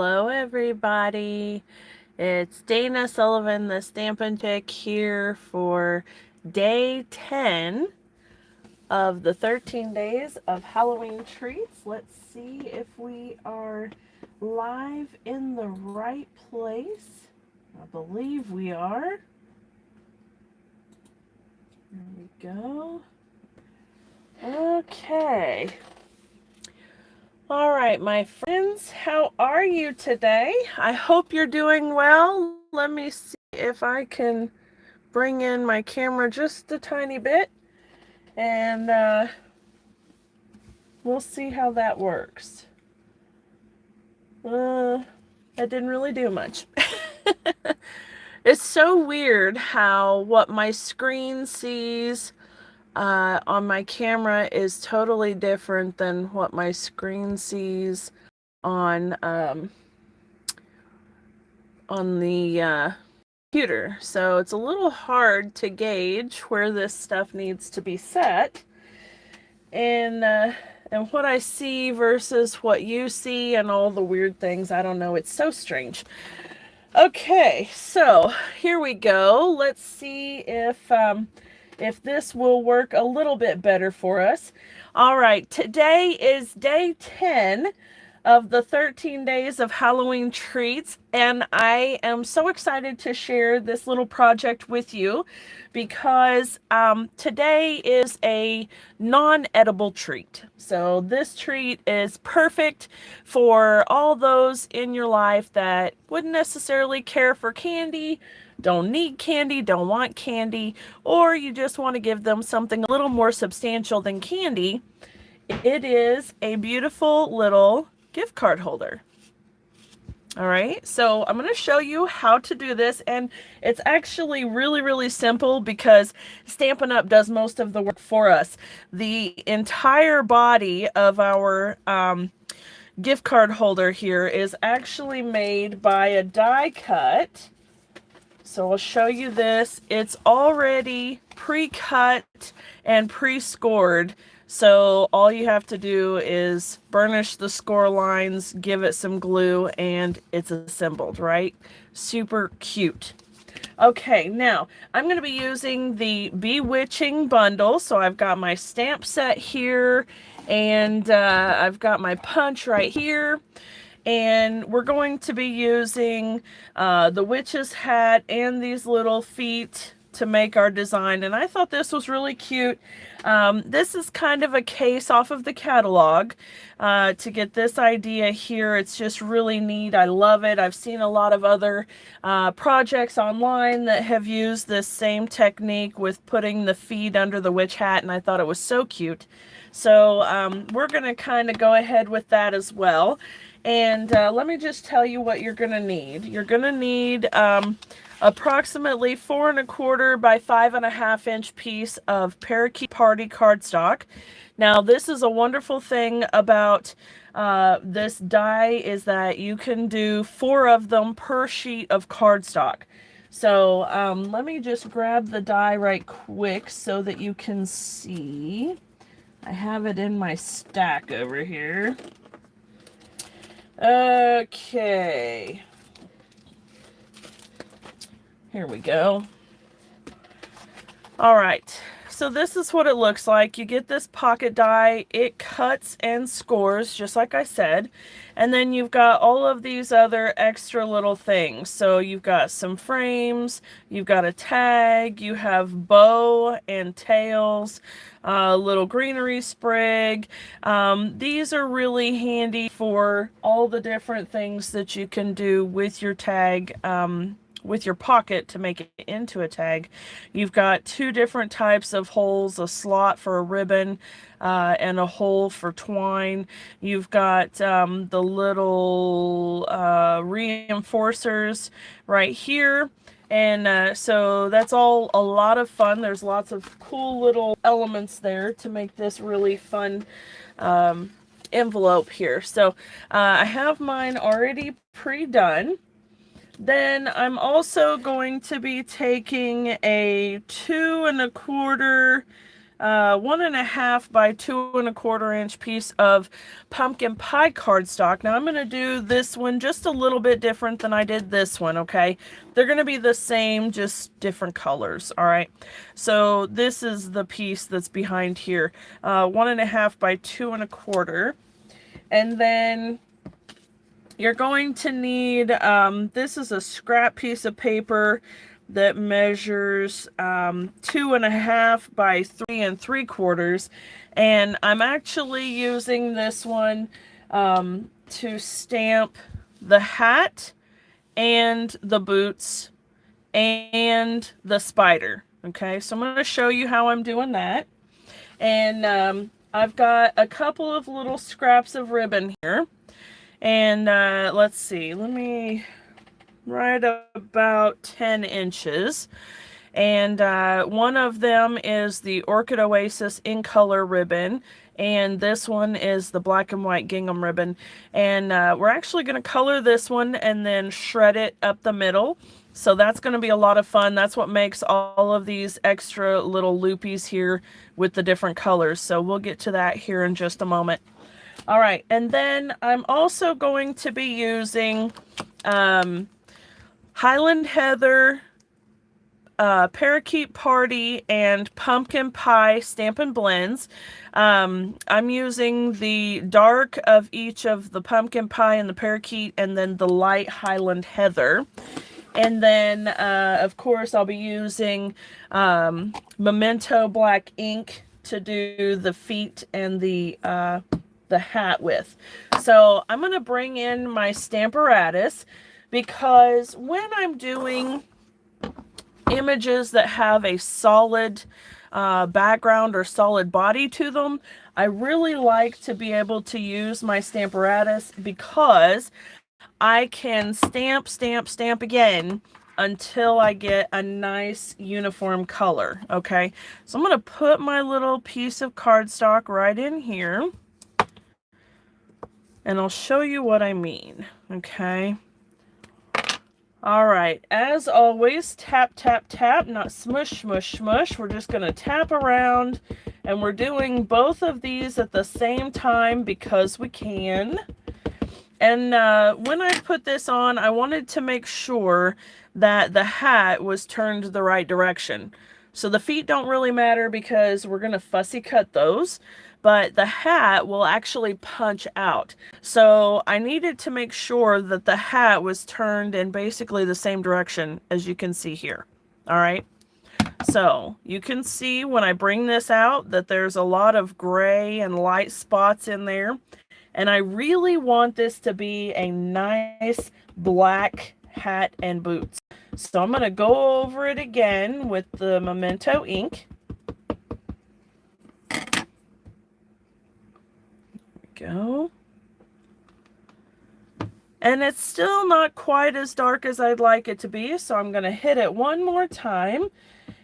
Hello everybody, it's Dana Sullivan, the Stampin' Chick, here for day 10 of the 13 days of Halloween treats. Let's see if we are live in the right place. I believe we are. There we go. Okay. All right, my friends, how are you today? I hope you're doing well. Let me see if I can bring in my camera just a tiny bit, and we'll see how that works. That didn't really do much. It's so weird how what my screen sees on my camera is totally different than what my screen sees on the computer. So it's a little hard to gauge where this stuff needs to be set, and what I see versus what you see and all the weird things. I don't know. It's so strange. Okay, so here we go. Let's see if this will work a little bit better for us. All right, today is day 10 of the 13 days of Halloween treats, and I am so excited to share this little project with you because today is a non-edible treat. So this treat is perfect for all those in your life that wouldn't necessarily care for candy, don't need candy, don't want candy, or you just want to give them something a little more substantial than candy. It is a beautiful little gift card holder. All right, so I'm going to show you how to do this, and it's actually really simple because Stampin' Up! Does most of the work for us. The entire body of our gift card holder here is actually made by a die cut. So I'll show you this. It's already pre-cut and pre-scored. So all you have to do is burnish the score lines, give it some glue, and it's assembled, right? Super cute. Okay, now I'm going to be using the Bewitching bundle. So I've got my stamp set here, and I've got my punch right here. And we're going to be using the witch's hat and these little feet to make our design. And I thought this was really cute. This is kind of a case off of the catalog to get this idea here. It's just really neat. I love it. I've seen a lot of other projects online that have used this same technique with putting the feet under the witch hat, and I thought it was so cute. So we're going to kind of go ahead with that as well. And let me just tell you what you're going to need. You're going to need approximately 4 1/4 by 5 1/2 inch piece of Parakeet Party cardstock. Now, this is a wonderful thing about this die is that you can do 4 of them per sheet of cardstock. So let me just grab the die right quick so that you can see. I have it in my stack over here. Okay. Here we go. All right. So this is what it looks like. You get this pocket die. It cuts and scores, just like I said. And then you've got all of these other extra little things. So you've got some frames, you've got a tag, you have bow and tails, little greenery sprig. These are really handy for all the different things that you can do with your tag, with your pocket to make it into a tag. You've got 2 different types of holes, a slot for a ribbon and a hole for twine. You've got the little reinforcers right here. And so that's all a lot of fun. There's lots of cool little elements there to make this really fun envelope here. So I have mine already pre-done. Then I'm also going to be taking a 2 1/4 1.5 by 2.25 inch piece of pumpkin pie cardstock. Now I'm going to do this one just a little bit different than I did this one, okay? They're going to be the same, just different colors, all right? So this is the piece that's behind here, 1.5 by 2.25. And then you're going to need, this is a scrap piece of paper that measures 2.5 by 3 3/4, and I'm actually using this one to stamp the hat and the boots and the spider. Okay, so I'm going to show you how I'm doing that. And I've got a couple of little scraps of ribbon here, and let's see, let me right about 10 inches. And one of them is the Orchid Oasis in color ribbon, and this one is the black and white gingham ribbon. And we're actually going to color this one and then shred it up the middle. So that's going to be a lot of fun. That's what makes all of these extra little loopies here with the different colors. So we'll get to that here in just a moment. All right, and then I'm also going to be using Highland Heather, Parakeet Party, and Pumpkin Pie Stampin' Blends. I'm using the dark of each of the Pumpkin Pie and the Parakeet, and then the light Highland Heather. And then, of course, I'll be using Memento black ink to do the feet and the hat with. So I'm going to bring in my Stamparatus, because when I'm doing images that have a solid background or solid body to them, I really like to be able to use my Stamparatus, because I can stamp, stamp, stamp again until I get a nice uniform color. Okay, so I'm going to put my little piece of cardstock right in here, and I'll show you what I mean. Okay. All right, as always, tap, tap, tap, not smush, smush, smush. We're just going to tap around, and we're doing both of these at the same time because we can. And when I put this on, I wanted to make sure that the hat was turned the right direction. So the feet don't really matter because we're going to fussy cut those, but the hat will actually punch out. So I needed to make sure that the hat was turned in basically the same direction as you can see here. All right. So you can see when I bring this out that there's a lot of gray and light spots in there. And I really want this to be a nice black hat and boots. So I'm going to go over it again with the Memento ink. Go. And it's still not quite as dark as I'd like it to be, so I'm going to hit it one more time,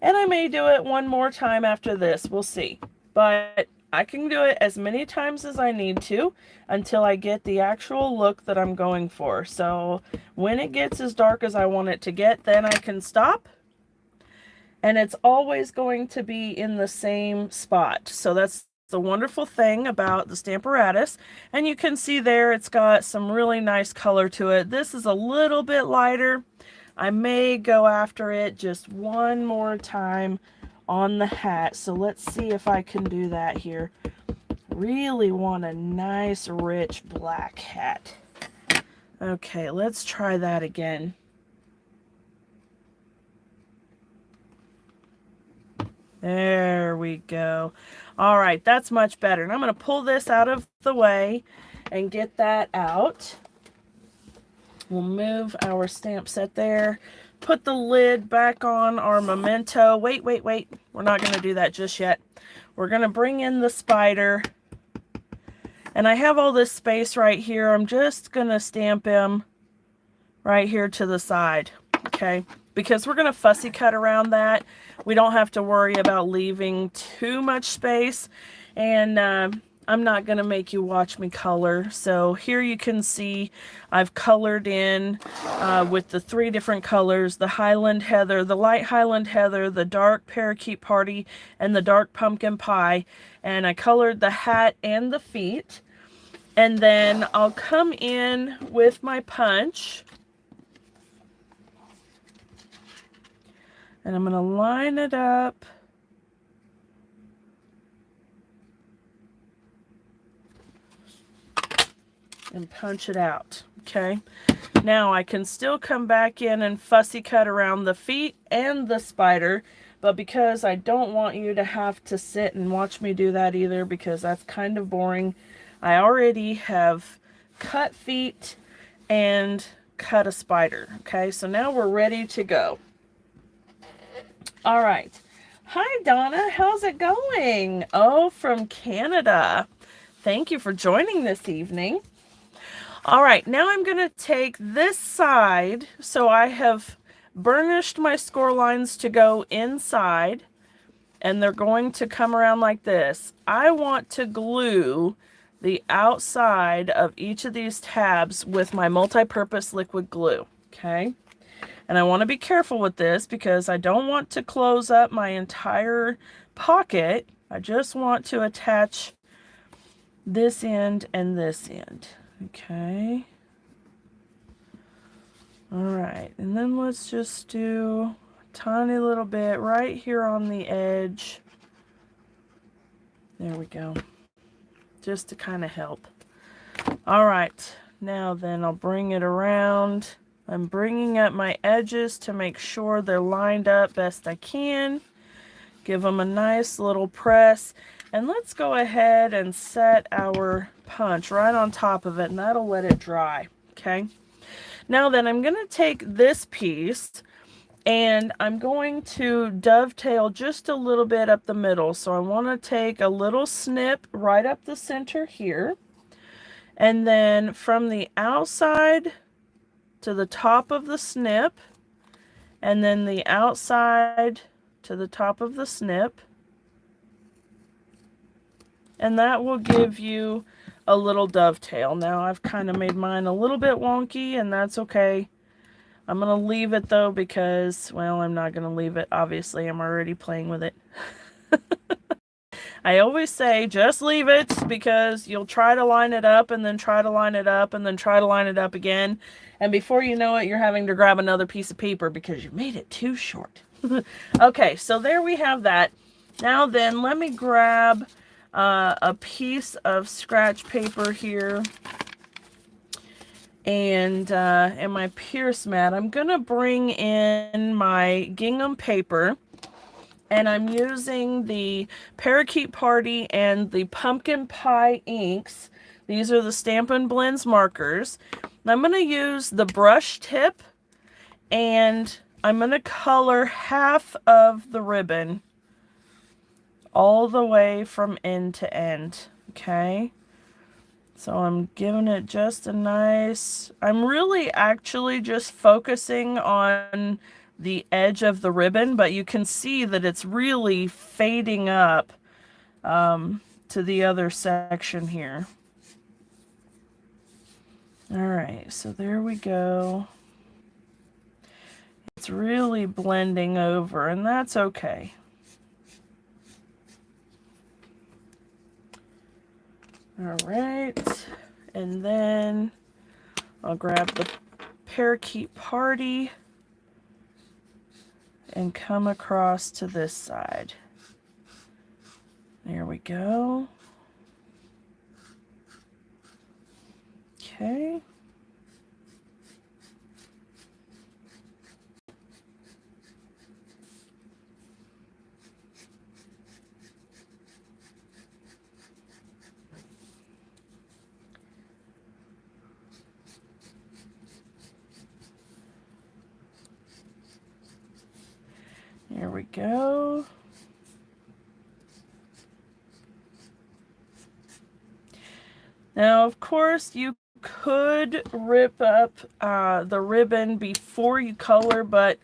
and I may do it one more time after this. We'll see. But I can do it as many times as I need to until I get the actual look that I'm going for. So when it gets as dark as I want it to get, then I can stop. And it's always going to be in the same spot. So that's the wonderful thing about the Stamparatus. And you can see there it's got some really nice color to it. This is a little bit lighter. I may go after it just one more time on the hat. So let's see if I can do that here. Really want a nice rich black hat. Okay, let's try that again. There we go. All right, that's much better. And I'm going to pull this out of the way and get that out. We'll move our stamp set there. Put the lid back on our Memento. Wait. We're not going to do that just yet. We're going to bring in the spider. And I have all this space right here. I'm just going to stamp him right here to the side. Okay, because we're going to fussy cut around that. We don't have to worry about leaving too much space. And I'm I'm not going to make you watch me color. So here you can see I've colored in with the 3 different colors, the Highland Heather, the light Highland Heather, the dark Parakeet Party, and the dark Pumpkin Pie. And I colored the hat and the feet. And then I'll come in with my punch. And I'm going to line it up. And punch it out. Okay. Now I can still come back in and fussy cut around the feet and the spider. But because I don't want you to have to sit and watch me do that either, because that's kind of boring, I already have cut feet and cut a spider. Okay, so now we're ready to go. All right. Hi, Donna. How's it going? Oh, from Canada. Thank you for joining this evening. All right, now I'm going to take this side. So I have burnished my score lines to go inside, and they're going to come around like this. I want to glue the outside of each of these tabs with my multi-purpose liquid glue, okay? And I want to be careful with this because I don't want to close up my entire pocket. I just want to attach this end and this end, okay? All right, and then let's just do a tiny little bit right here on the edge. There we go. Just to kind of help. All right, now then I'll bring it around. I'm bringing up my edges to make sure they're lined up best I can. Give them a nice little press. And let's go ahead and set our punch right on top of it, and that'll let it dry, okay? Now then, I'm going to take this piece and I'm going to dovetail just a little bit up the middle. So I want to take a little snip right up the center here. And then from the outside to the top of the snip, and then the outside to the top of the snip. And that will give you a little dovetail. Now I've kind of made mine a little bit wonky, and that's okay. I'm going to leave it though because, well, I'm not going to leave it. Obviously, I'm already playing with it. I always say just leave it because you'll try to line it up and then try to line it up and then try to line it up again. And before you know it, you're having to grab another piece of paper because you made it too short. Okay, so there we have that. Now then, let me grab a piece of scratch paper here and my Pierce mat. I'm gonna bring in my gingham paper, and I'm using the Parakeet Party and the Pumpkin Pie inks. These are the Stampin' Blends markers. I'm gonna use the brush tip, and I'm gonna color half of the ribbon all the way from end to end, okay? So I'm giving it just a nice, I'm really actually just focusing on the edge of the ribbon, but you can see that it's really fading up to the other section here. All right, so there we go. It's really blending over, and that's okay. All right, and then I'll grab the Parakeet Party and come across to this side. There we go. Okay. There we go. Now, of course, you could rip up the ribbon before you color, but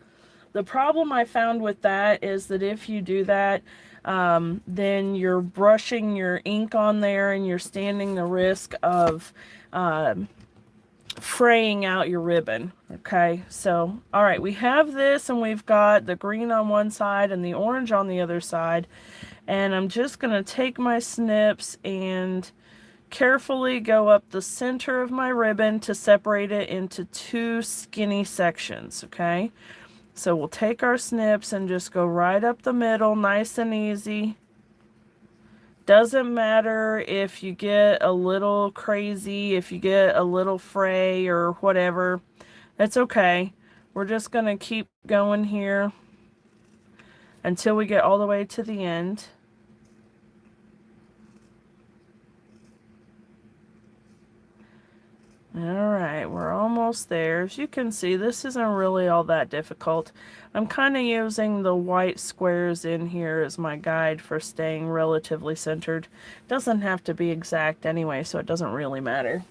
the problem I found with that is that if you do that, then you're brushing your ink on there and you're standing the risk of fraying out your ribbon. Okay, so all right, we have this and we've got the green on one side and the orange on the other side, and I'm just going to take my snips and carefully go up the center of my ribbon to separate it into two skinny sections. Okay, so we'll take our snips and just go right up the middle, nice and easy. Doesn't matter if you get a little crazy, if you get a little fray or whatever. That's okay. We're just going to keep going here until we get all the way to the end. Alright, we're almost there. As you can see, this isn't really all that difficult. I'm kind of using the white squares in here as my guide for staying relatively centered. Doesn't have to be exact anyway, so it doesn't really matter.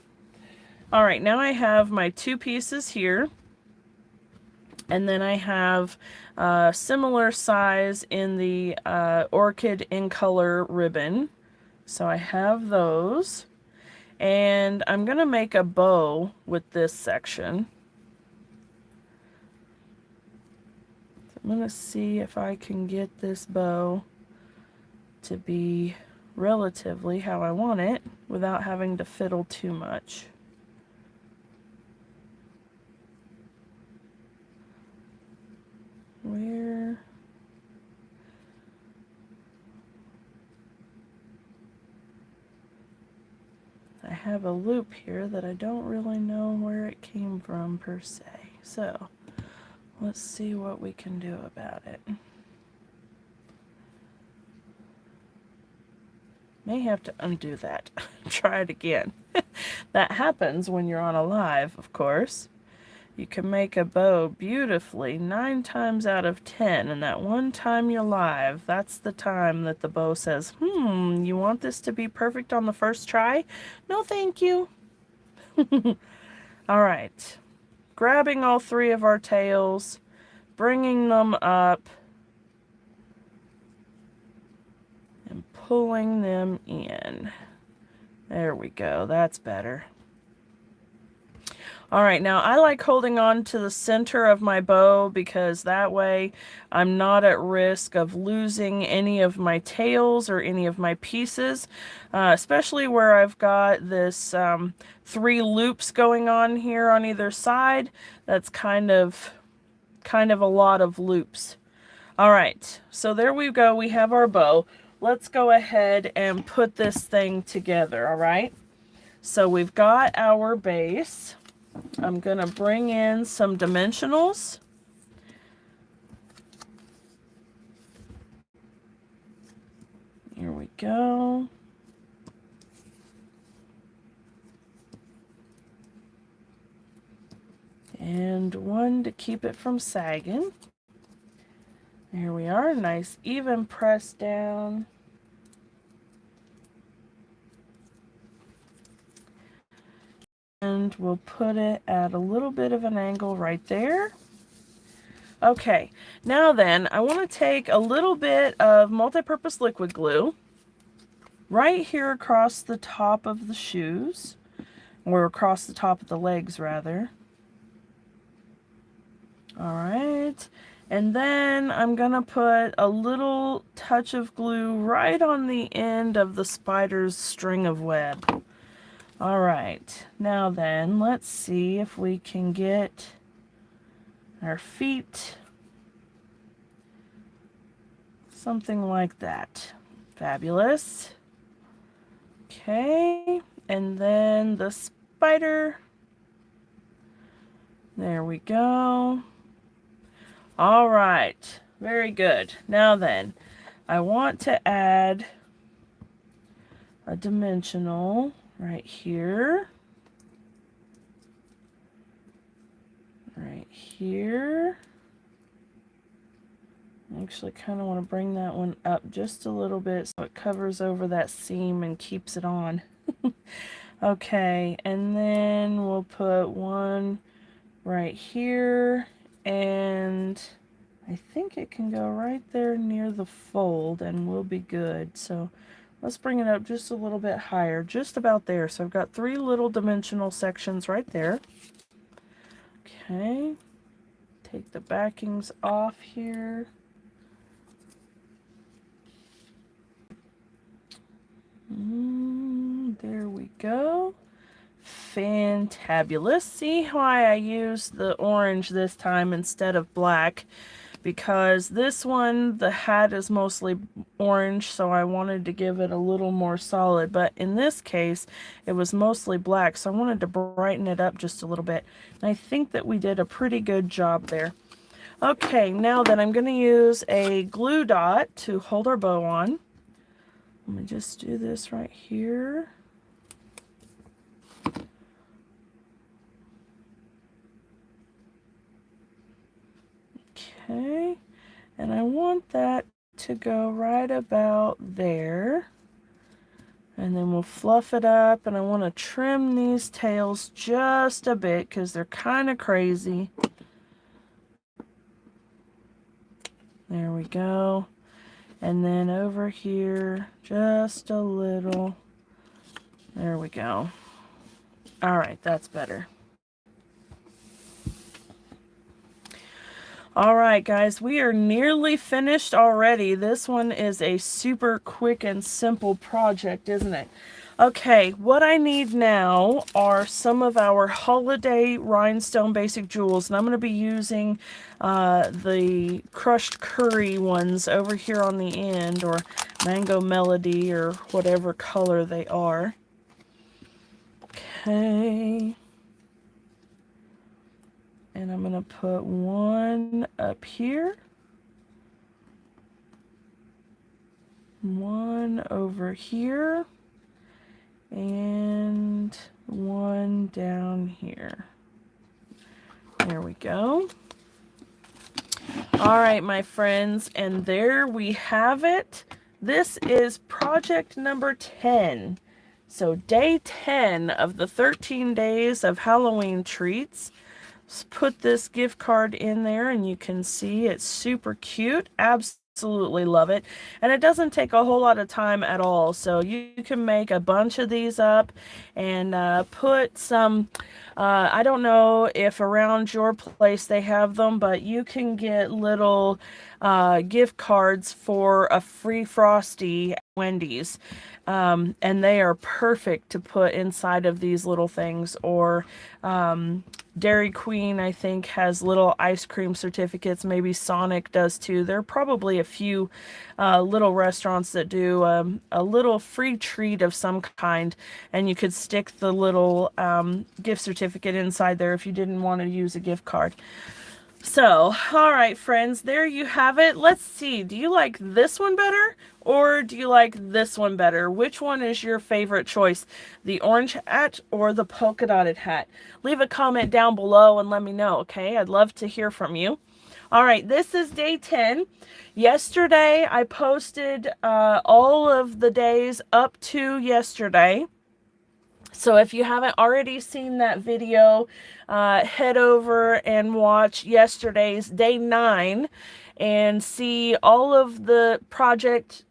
Alright, now I have my two pieces here. And then I have similar size in the Orchid in Color ribbon. So I have those. And I'm going to make a bow with this section. So I'm going to see if I can get this bow to be relatively how I want it without having to fiddle too much. Where... I have a loop here that I don't really know where it came from per se. So let's see what we can do about it. May have to undo that. Try it again. That happens when you're on a live, of course. You can make a bow beautifully 9 times out of 10, and that one time you're live, that's the time that the bow says, you want this to be perfect on the first try? No, thank you. All right, grabbing all 3 of our tails, bringing them up, and pulling them in. There we go, that's better. Alright, now I like holding on to the center of my bow because that way I'm not at risk of losing any of my tails or any of my pieces, especially where I've got this 3 loops going on here on either side. That's kind of a lot of loops. Alright, so there we go, we have our bow. Let's go ahead and put this thing together, alright? So we've got our base. I'm going to bring in some dimensionals. Here we go. And one to keep it from sagging. Here we are, nice even press down. And we'll put it at a little bit of an angle right there. Okay, now then, I want to take a little bit of multi-purpose liquid glue right here across the top of the shoes, or across the top of the legs, rather. Alright, and then I'm going to put a little touch of glue right on the end of the spider's string of web. Alright, now then, let's see if we can get our feet something like that. Fabulous. Okay, and then the spider. There we go. Alright, very good. Now then, I want to add a dimensional right here, right here. I actually kind of want to bring that one up just a little bit so it covers over that seam and keeps it on. Okay, and then we'll put one right here and I think it can go right there near the fold and we'll be good. So let's bring it up just a little bit higher, just about there. So I've got 3 little dimensional sections right there. Okay, take the backings off here. There we go. Fantabulous. See why I used the orange this time instead of black? Because this one, the hat is mostly orange, so I wanted to give it a little more solid. But in this case, it was mostly black, so I wanted to brighten it up just a little bit. And I think that we did a pretty good job there. Okay, now then I'm going to use a glue dot to hold our bow on. Let me just do this right here. Okay, and I want that to go right about there. And then we'll fluff it up, and I want to trim these tails just a bit because they're kind of crazy. There we go. And then over here, just a little. There we go. All right, that's better. All right, guys, we are nearly finished already. This one is a super quick and simple project, isn't it? Okay, what I need now are some of our holiday rhinestone basic jewels, and I'm going to be using the crushed curry ones over here on the end, or mango melody, or whatever color they are. Okay. And I'm going to put one up here, one over here, and one down here. There we go. All right, my friends, and there we have it. This is project number 10. So day 10 of the 13 days of Halloween treats. Let's put this gift card in there, and you can see it's super cute. Absolutely love it. And it doesn't take a whole lot of time at all. So you can make a bunch of these up and put some, I don't know if around your place they have them, but you can get little gift cards for a free Frosty at Wendy's. And they are perfect to put inside of these little things. Or Dairy Queen, I think, has little ice cream certificates. Maybe Sonic does too. There are probably a few little restaurants that do a little free treat of some kind, and you could stick the little gift certificate inside there if you didn't want to use a gift card. So, all right, friends, there you have it. Let's see. Do you like this one better, or do you like this one better? Which one is your favorite choice? The orange hat or the polka dotted hat? Leave a comment down below and let me know, okay? I'd love to hear from you. All right, this is day 10. Yesterday, I posted all of the days up to yesterday. So if you haven't already seen that video, head over and watch yesterday's day 9 and see all of the project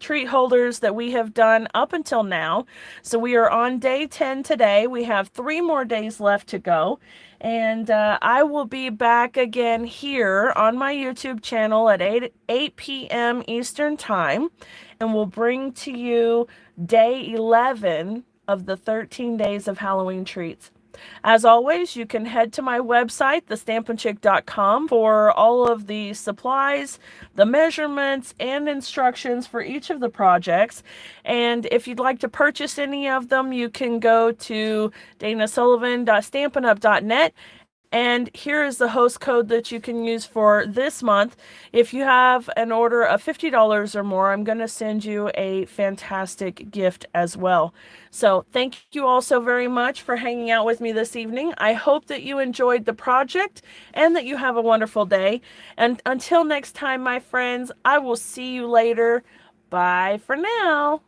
treat holders that we have done up until now. So we are on day 10 today. We have 3 more days left to go. And I will be back again here on my YouTube channel at 8 p.m. Eastern Time. And we'll bring to you day 11 of the 13 days of Halloween treats. As always, you can head to my website, thestampinchick.com, for all of the supplies, the measurements, and instructions for each of the projects. And if you'd like to purchase any of them, you can go to danasullivan.stampinup.net. And here is the host code that you can use for this month. If you have an order of $50 or more, I'm going to send you a fantastic gift as well. So thank you all so very much for hanging out with me this evening. I hope that you enjoyed the project and that you have a wonderful day. And until next time, my friends, I will see you later. Bye for now.